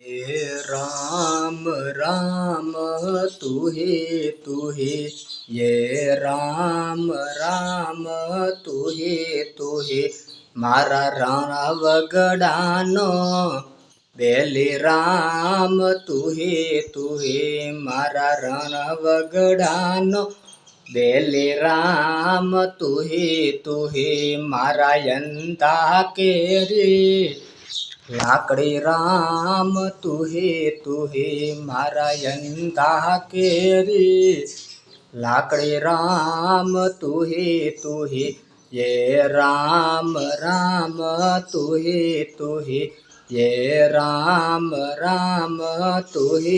हे राम राम तू हे ये राम राम तू हे मारा रावगडानो बेली राम तू हे मारा रावगडानो बेली राम तू हे मारा यंता केरी लाकड़ी राम तू हे मारा यंता केरी लाकड़ी राम तू हे ये राम राम तू हे ये राम राम तू हे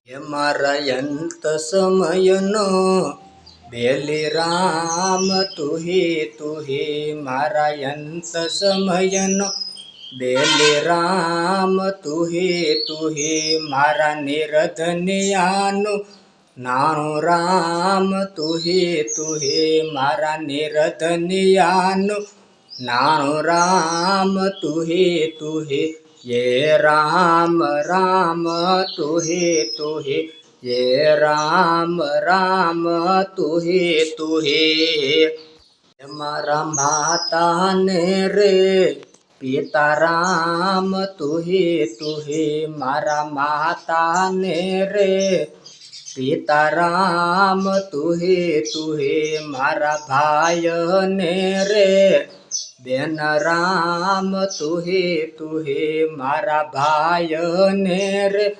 ये मारा यंत समयनो बेली राम तू हे मारा यंत समयनो बेली राम तू हे मारा निरधनियानु नानु राम तू हे मारा निरधनियानु नानु राम तू हे ये राम राम तू हे ये राम राम तू हे मारा माता ने रे पिता राम तू हे मारा माता ने रे पिता राम तू हे मारा भाई ने रे बेन राम तू हे मारा भाई ने रे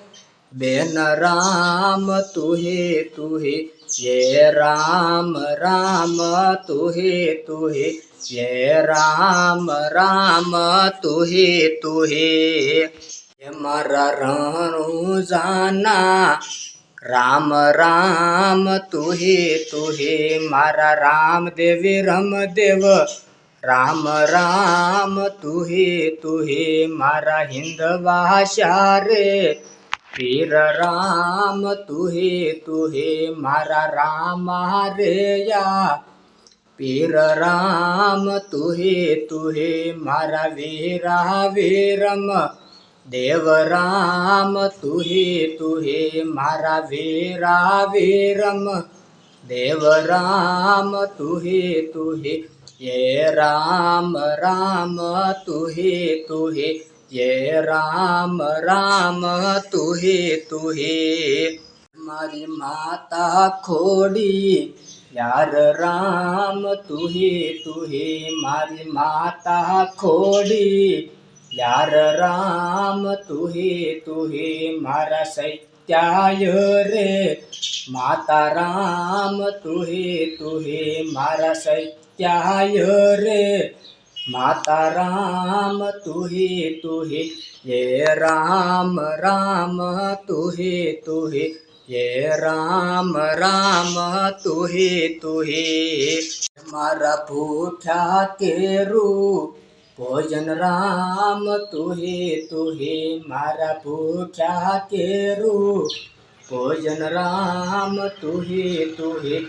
बेन राम तू हे ये राम राम तू हे ये राम राम तू हे ये मारा रणु जाना राम राम तू हे मारा राम देवी रम देव राम राम तू हे मारा हिंदवाशा रे पीर राम तू हे मारा राम रे या पीर राम तू हे मारा वीरा वीरम देव राम तू हे मारा वीरा वीरम देव राम तू हे ये राम राम तू हे ये राम राम तू हे मारी माता खोड़ी यार राम तू हे मारी माता खोड़ी यार राम तू हे मारा सत्याय रे माता राम तू हे मारा सत्याय रे माता राम तू हे ये राम राम तू हे ये राम राम तू हे मारा भूखा केरू भोजन राम तू हे मारा भूखा केरू भोजन राम तू हे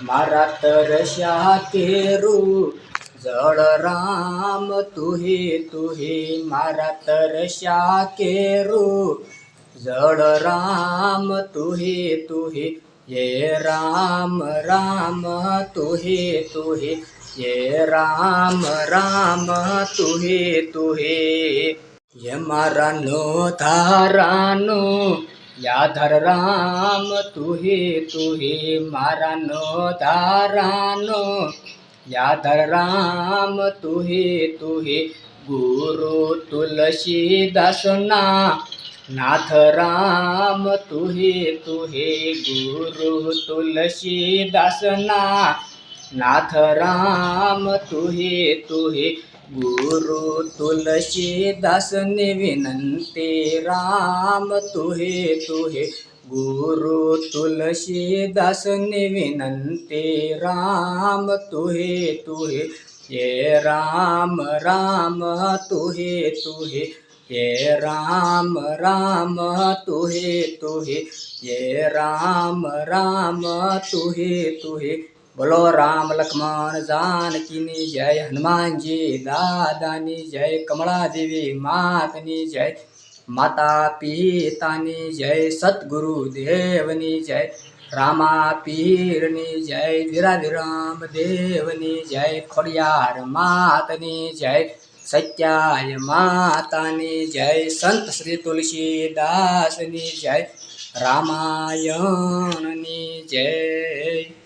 मारा तरस्या केरू जड़ राम तू हे मारा तरस्या केरू जड़ राम तू हे ये राम राम तू हे ये राम राम तू हे ये मारा नो धारानो याधर राम तू हे मारा नो धारानो याधर राम तू हे गुरु तुलसीदासना नाथ राम तू हे गुरु तुलसीदासना नाथ राम तू हे गुरु तुलसीदास ने विनंती राम तू हे गुरु तुलसीदास ने विनंती राम तू हे ये राम राम तू हे ये राम राम तू हे ये राम राम तू हे બોલો રામ લક્ષ્મણ જાનકીની જય, હનુમાનજી દાદાની જય, કમળાદેવી માતની જય, માતા પિતાની જય, સદગુરુ દેવની જય, રામા પીરની જય, વીરાવિરામ દેવની જય, ખોડિયાર માતની જય, સત્યાય માતાની જય, સંત શ્રી તુલસીદાસની જય, રામાયણની જય.